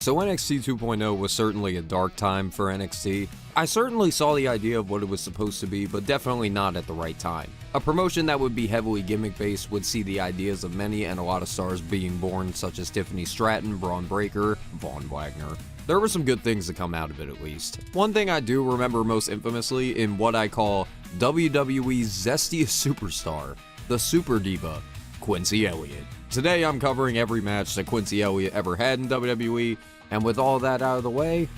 So NXT 2.0 was certainly a dark time for NXT. I certainly saw the idea of what it was supposed to be, but definitely not at the right time. A promotion that would be heavily gimmick-based would see the ideas of many and a lot of stars being born, such as Tiffany Stratton, Braun Breaker, Von Wagner. There were some good things to come out of it, at least. One thing I do remember most infamously in what I call WWE's zestiest superstar, the Super Diva, Quincy Elliott. Today I'm covering every match that Quincy Elliott ever had in WWE, and with all that out of the way,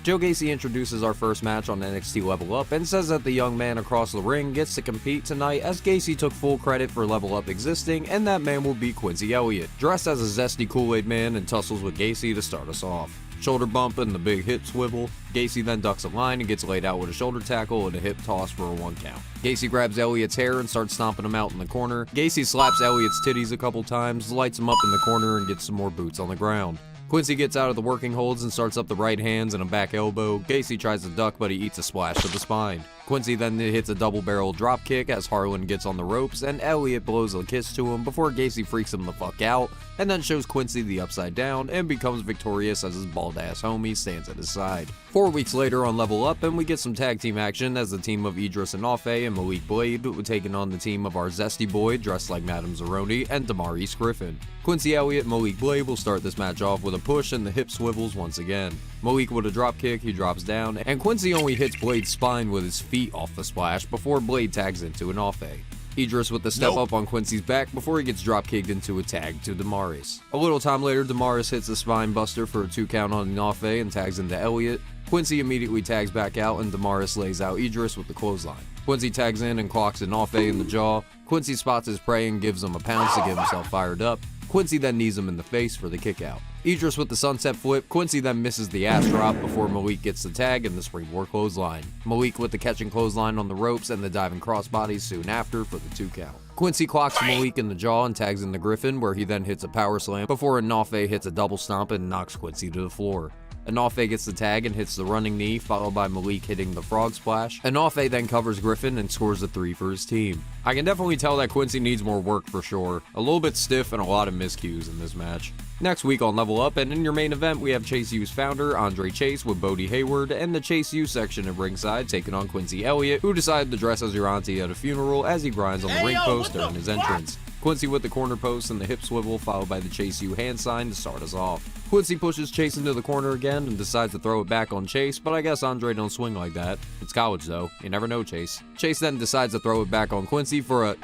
Joe Gacy introduces our first match on NXT Level Up and says that the young man across the ring gets to compete tonight, as Gacy took full credit for Level Up existing, and that man will be Quincy Elliott, dressed as a zesty Kool-Aid man and tussles with Gacy to start us off. Shoulder bump and the big hip swivel. Gacy then ducks a line and gets laid out with a shoulder tackle and a hip toss for a 1 count. Gacy grabs Elliott's hair and starts stomping him out in the corner. Gacy slaps Elliott's titties a couple times, lights him up in the corner, and gets some more boots on the ground. Quincy gets out of the working holds and starts up the right hands and a back elbow. Gacy tries to duck, but he eats a splash to the spine. Quincy then hits a double barrel drop kick as Harlan gets on the ropes, and Elliott blows a kiss to him before Gacy freaks him the fuck out, and then shows Quincy the upside down and becomes victorious as his bald ass homie stands at his side. 4 weeks later on Level Up, and we get some tag team action as the team of Idris and Afe and Malik Blade taking on the team of our zesty boy dressed like Madame Zeroni and Damaris Griffin. Quincy Elliott and Malik Blade will start this match off with a push and the hip swivels once again. Malik with a drop kick, he drops down, and Quincy only hits Blade's spine with his feet off the splash before Blade tags into an Afe. Idris with the step up on Quincy's back before he gets drop kicked into a tag to Damaris. A little time later, Damaris hits a spine buster for a 2 count on an Afe and tags into Elliott. Quincy immediately tags back out and Damaris lays out Idris with the clothesline. Quincy tags in and clocks an Afe in the jaw. Quincy spots his prey and gives him a pounce to get himself fired up. Quincy then knees him in the face for the kick out. Idris with the sunset flip. Quincy then misses the ass drop before Malik gets the tag and the springboard clothesline. Malik with the catching clothesline on the ropes and the diving crossbody soon after for the 2 count. Quincy clocks Malik in the jaw and tags in the Griffin, where he then hits a power slam before Afe hits a double stomp and knocks Quincy to the floor. Afe gets the tag and hits the running knee, followed by Malik hitting the frog splash. Afe then covers Griffin and scores a 3 for his team. I can definitely tell that Quincy needs more work for sure. A little bit stiff and a lot of miscues in this match. Next week on Level Up, and in your main event, we have Chase U's founder, Andre Chase, with Bodie Hayward, and the Chase U section at ringside taking on Quincy Elliott, who decided to dress as your auntie at a funeral as he grinds on the ring post during his entrance. Quincy with the corner post and the hip swivel, followed by the Chase U hand sign to start us off. Quincy pushes Chase into the corner again and decides to throw it back on Chase, but I guess Andre don't swing like that. It's college though, you never know Chase. Chase then decides to throw it back on Quincy for a...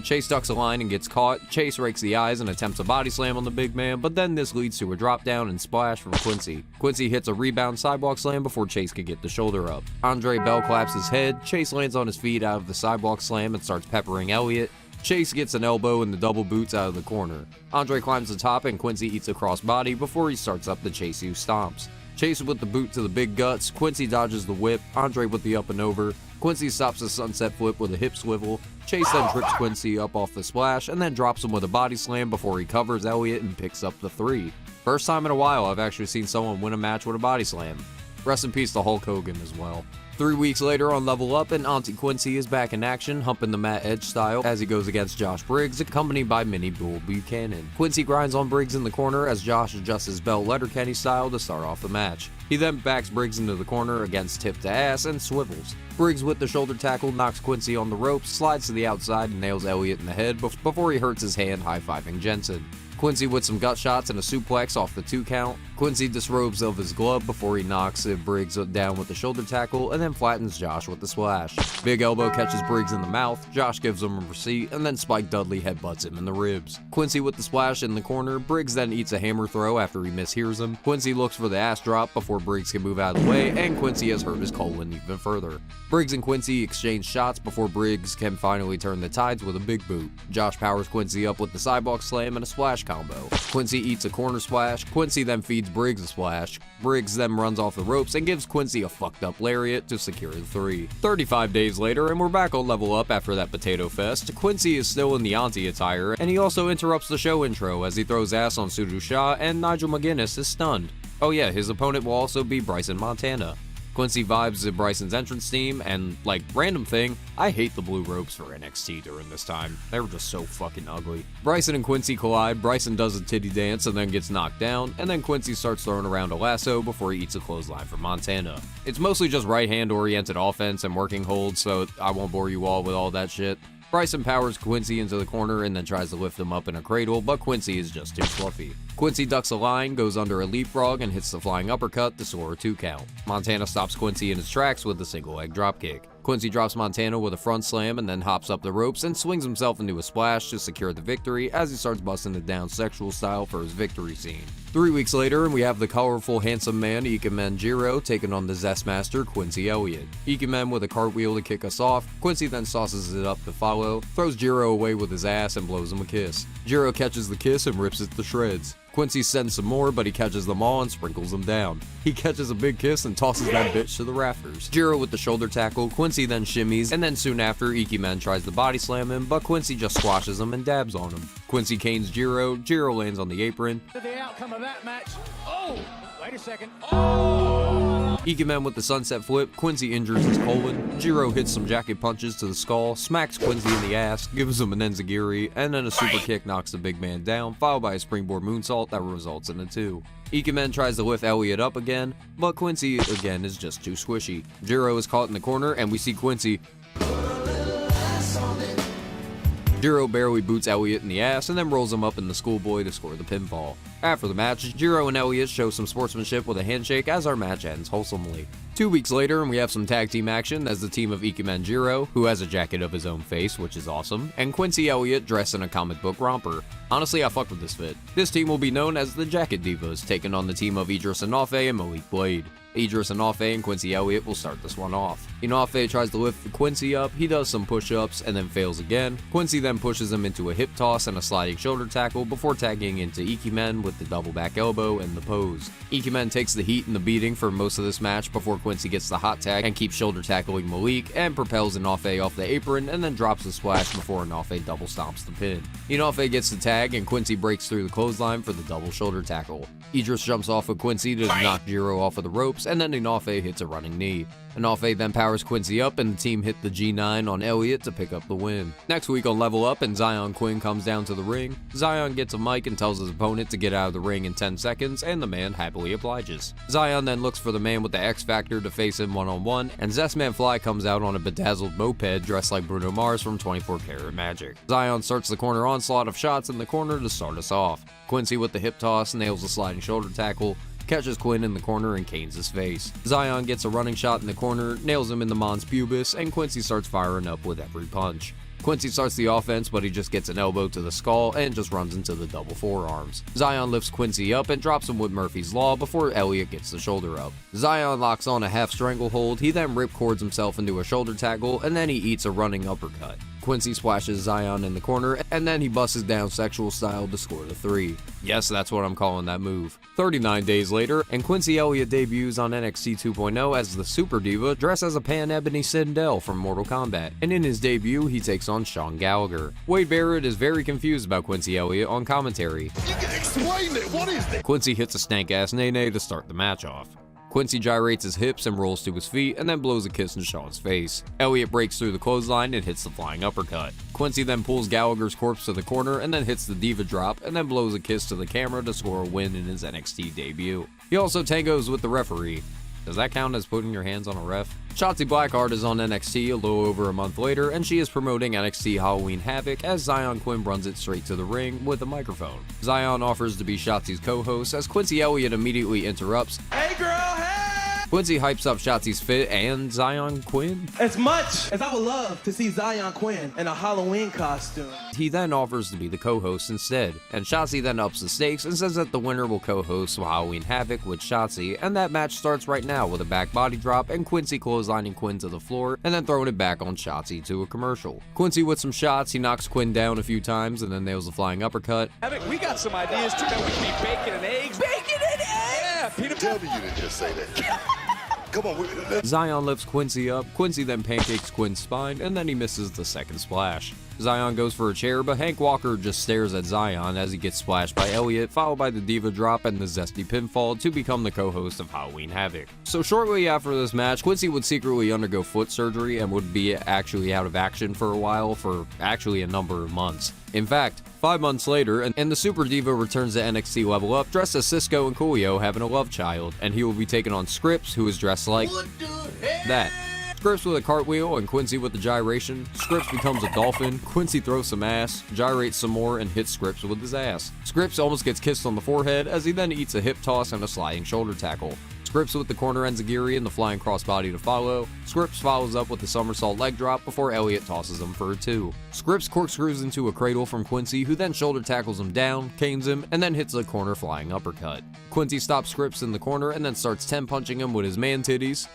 Chase ducks a line and gets caught. Chase rakes the eyes and attempts a body slam on the big man, but then this leads to a drop down and splash from Quincy. Quincy hits a rebound sidewalk slam before Chase can get the shoulder up. Andre Bell claps his head. Chase lands on his feet out of the sidewalk slam and starts peppering Elliott. Chase gets an elbow and the double boots out of the corner. Andre climbs the top and Quincy eats a crossbody before he starts up the Chase U stomps. Chase with the boot to the big guts. Quincy dodges the whip. Andre with the up and over. Quincy stops the sunset flip with a hip swivel. Chase then trips Quincy up off the splash and then drops him with a body slam before he covers Elliott and picks up the 3. First time in a while I've actually seen someone win a match with a body slam. Rest in peace to Hulk Hogan as well. 3 weeks later on Level Up, and Auntie Quincy is back in action, humping the Matt Edge style as he goes against Josh Briggs, accompanied by Minnie Bull Buchanan. Quincy grinds on Briggs in the corner as Josh adjusts his belt Letterkenny style to start off the match. He then backs Briggs into the corner against tip to ass and swivels. Briggs with the shoulder tackle knocks Quincy on the ropes, slides to the outside and nails Elliott in the head before he hurts his hand high-fiving Jensen. Quincy with some gut shots and a suplex off the 2 count. Quincy disrobes of his glove before he knocks Briggs down with the shoulder tackle and then flattens Josh with the splash. Big elbow catches Briggs in the mouth. Josh gives him a receipt and then Spike Dudley headbutts him in the ribs. Quincy with the splash in the corner. Briggs then eats a hammer throw after he mishears him. Quincy looks for the ass drop before Briggs can move out of the way, and Quincy has hurt his colon even further. Briggs and Quincy exchange shots before Briggs can finally turn the tides with a big boot. Josh powers Quincy up with the sidewalk slam and a splash combo. Quincy eats a corner splash. Quincy then feeds Briggs a splash. Briggs then runs off the ropes and gives Quincy a fucked up lariat to secure the 3. 35 days later, and we're back on Level Up after that potato fest. Quincy is still in the auntie attire, and he also interrupts the show intro as he throws ass on Sudu Shah, and Nigel McGuinness is stunned. Oh yeah, his opponent will also be Bryson Montana. Quincy vibes to Bryson's entrance theme, and like, random thing, I hate the blue ropes for NXT during this time. They were just so fucking ugly. Bryson and Quincy collide, Bryson does a titty dance and then gets knocked down, and then Quincy starts throwing around a lasso before he eats a clothesline from Montana. It's mostly just right hand oriented offense and working holds, so I won't bore you all with all that shit. Bryson powers Quincy into the corner and then tries to lift him up in a cradle, but Quincy is just too fluffy. Quincy ducks a line, goes under a leapfrog, and hits the flying uppercut to score a 2 count. Montana stops Quincy in his tracks with a single leg dropkick. Quincy drops Montana with a front slam and then hops up the ropes and swings himself into a splash to secure the victory as he starts busting it down sexual style for his victory scene. 3 weeks later, and we have the colorful, handsome man Ikemen Jiro taking on the Zest-Master Quincy Elliott. Ikemen with a cartwheel to kick us off, Quincy then sauces it up to follow, throws Jiro away with his ass and blows him a kiss. Jiro catches the kiss and rips it to shreds. Quincy sends some more, but he catches them all and sprinkles them down. He catches a big kiss and tosses that bitch to the rafters. Jiro with the shoulder tackle, Quincy then shimmies, and then soon after, Ikemen tries to body slam him, but Quincy just squashes him and dabs on him. Quincy canes Jiro, Jiro lands on the apron. The outcome of that match. Oh! Wait a second. Oh! Ikemen with the sunset flip, Quincy injures his colon, Jiro hits some jacket punches to the skull, smacks Quincy in the ass, gives him an enziguri, and then a super kick knocks the big man down, followed by a springboard moonsault that results in a 2. Ikemen tries to lift Elliott up again, but Quincy again is just too squishy. Jiro is caught in the corner, and we see Quincy. Jiro barely boots Elliott in the ass and then rolls him up in the schoolboy to score the pinfall. After the match, Jiro and Elliott show some sportsmanship with a handshake as our match ends wholesomely. 2 weeks later, and we have some tag team action as the team of Ikemen Jiro, who has a jacket of his own face, which is awesome, and Quincy Elliott dressed in a comic book romper. Honestly, I fuck with this fit. This team will be known as the Jacket Divas, taking on the team of Idris Enofe and Malik Blade. Idris Enofe and Quincy Elliott will start this one off. Enofe tries to lift Quincy up, he does some push-ups and then fails again. Quincy then pushes him into a hip toss and a sliding shoulder tackle before tagging into Ikemen with the double back elbow and the pose. Ikemen takes the heat and the beating for most of this match before Quincy gets the hot tag and keeps shoulder tackling Malik and propels Enofe off the apron and then drops a splash before Enofe double stomps the pin. Enofe gets the tag and Quincy breaks through the clothesline for the double shoulder tackle. Idris jumps off of Quincy to knock Jiro off of the ropes, and then Enofe hits a running knee. Enofe then powers Quincy up, and the team hit the G9 on Elliott to pick up the win. Next week on Level Up, and Zion Quinn comes down to the ring. Zion gets a mic and tells his opponent to get out of the ring in 10 seconds, and the man happily obliges. Zion then looks for the man with the X Factor to face him one-on-one, and Zest-Man Fly comes out on a bedazzled moped dressed like Bruno Mars from 24 Karat Magic. Zion starts the corner onslaught of shots in the corner to start us off. Quincy with the hip toss nails the sliding shoulder tackle, catches Quinn in the corner and canes his face. Zion gets a running shot in the corner, nails him in the mons pubis, and Quincy starts firing up with every punch. Quincy starts the offense, but he just gets an elbow to the skull and just runs into the double forearms. Zion lifts Quincy up and drops him with Murphy's Law before Elliott gets the shoulder up. Zion locks on a half stranglehold, he then ripcords himself into a shoulder tackle, and then he eats a running uppercut. Quincy splashes Zion in the corner, and then he busts down sexual style to score the 3. Yes, that's what I'm calling that move. 39 days later, and Quincy Elliott debuts on NXT 2.0 as the Super Diva, dressed as a Pan-Ebony Sindel from Mortal Kombat, and in his debut, he takes on Sean Gallagher. Wade Barrett is very confused about Quincy Elliott on commentary. You can explain it, what is this? Quincy hits a stank-ass nay-nay to start the match off. Quincy gyrates his hips and rolls to his feet and then blows a kiss in Sean's face. Elliott breaks through the clothesline and hits the flying uppercut. Quincy then pulls Gallagher's corpse to the corner and then hits the diva drop and then blows a kiss to the camera to score a win in his NXT debut. He also tangos with the referee. Does that count as putting your hands on a ref? Shotzi Blackheart is on NXT a little over a month later, and she is promoting NXT Halloween Havoc as Zion Quinn runs it straight to the ring with a microphone. Zion offers to be Shotzi's co-host as Quincy Elliott immediately interrupts. Hey girl, hey! Quincy hypes up Shotzi's fit and Zion Quinn. As much as I would love to see Zion Quinn in a Halloween costume, he then offers to be the co-host instead, and Shotzi then ups the stakes and says that the winner will co-host Halloween Havoc with Shotzi, and that match starts right now with a back body drop and Quincy clotheslining Quinn to the floor and then throwing it back on Shotzi to a commercial. Quincy with some shots, he knocks Quinn down a few times and then nails a flying uppercut. Havoc, we got some ideas too, man. We can be bacon and eggs. Bacon and eggs! Yeah, peanut Tell me you didn't just say that. Come on, Zion lifts Quincy up, Quincy then pancakes Quinn's spine, and then he misses the second splash. Zion goes for a chair, but Hank Walker just stares at Zion as he gets splashed by Elliott, followed by the Diva Drop and the Zesty Pinfall to become the co-host of Halloween Havoc. So shortly after this match, Quincy would secretly undergo foot surgery and would be actually out of action for a while, for actually a number of months. In fact, 5 months later, and the Super Diva returns to NXT Level Up dressed as Cisco and Coolio having a love child, and he will be taking on Scripps, who is dressed like that. Scripps with a cartwheel and Quincy with the gyration. Scripps becomes a dolphin, Quincy throws some ass, gyrates some more, and hits Scripps with his ass. Scripps almost gets kissed on the forehead as he then eats a hip toss and a sliding shoulder tackle. Scripps with the corner enziguri and the flying crossbody to follow. Scripps follows up with the somersault leg drop before Elliott tosses him for a 2. Scripps corkscrews into a cradle from Quincy, who then shoulder tackles him down, canes him, and then hits a corner flying uppercut. Quincy stops Scripps in the corner and then starts 10 punching him with his man titties.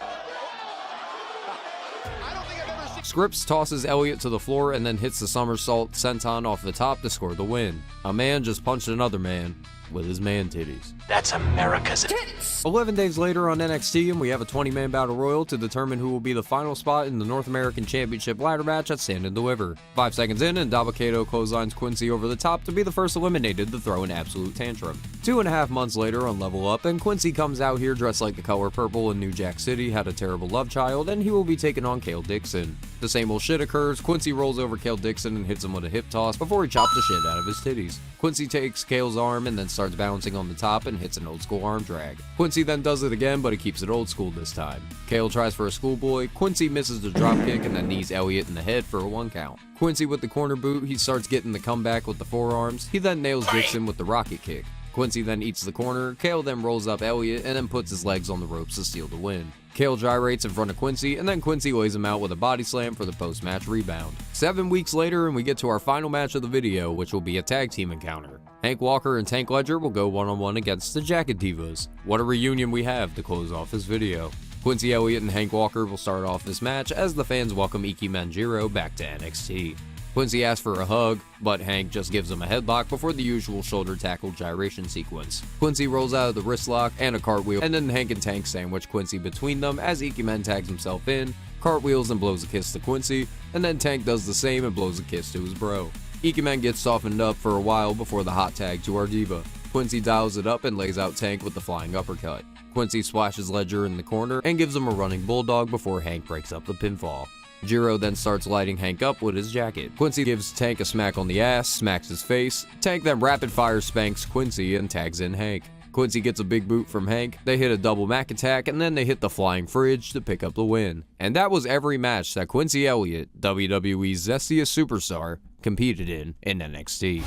Scripps tosses Elliott to the floor and then hits the somersault senton off the top to score the win. A man just punched another man with his man titties. That's America's tits. 11 days later on NXT, and we have a 20-man battle royal to determine who will be the final spot in the North American Championship ladder match at Stand and Deliver. 5 seconds in, and Dabba-Kato clotheslines Quincy over the top to be the first eliminated to throw an absolute tantrum. 2.5 months later on Level Up, and Quincy comes out here dressed like the color purple in New Jack City, had a terrible love child, and he will be taking on Kale Dixon. The same old shit occurs. Quincy rolls over Kale Dixon and hits him with a hip toss before he chops the shit out of his titties. Quincy takes Kale's arm and then starts bouncing on the top and hits an old school arm drag. Quincy then does it again, but he keeps it old school this time. Kale tries for a schoolboy, Quincy misses the dropkick and then knees Elliott in the head for a 1 count. Quincy with the corner boot, he starts getting the comeback with the forearms. He then nails Dixon with the rocket kick. Quincy then eats the corner, Kale then rolls up Elliott and then puts his legs on the ropes to steal the win. Kale gyrates in front of Quincy, and then Quincy lays him out with a body slam for the post-match rebound. 7 weeks later, and we get to our final match of the video, which will be a tag team encounter. Hank Walker and Tank Ledger will go one-on-one against the Jacket Divas. What a reunion we have to close off this video. Quincy Elliott and Hank Walker will start off this match as the fans welcome Iki Manjiro back to NXT. Quincy asks for a hug, but Hank just gives him a headlock before the usual shoulder tackle gyration sequence. Quincy rolls out of the wrist lock and a cartwheel, and then Hank and Tank sandwich Quincy between them as Ikemen tags himself in, cartwheels and blows a kiss to Quincy, and then Tank does the same and blows a kiss to his bro. Ikemen gets softened up for a while before the hot tag to our diva. Quincy dials it up and lays out Tank with the flying uppercut. Quincy splashes Ledger in the corner and gives him a running bulldog before Hank breaks up the pinfall. Jiro then starts lighting Hank up with his jacket. Quincy gives Tank a smack on the ass, smacks his face. Tank then rapid fire spanks Quincy and tags in Hank. Quincy gets a big boot from Hank, they hit a double Mac attack, and then they hit the flying fridge to pick up the win. And that was every match that Quincy Elliott, WWE's zestiest superstar, competed in NXT.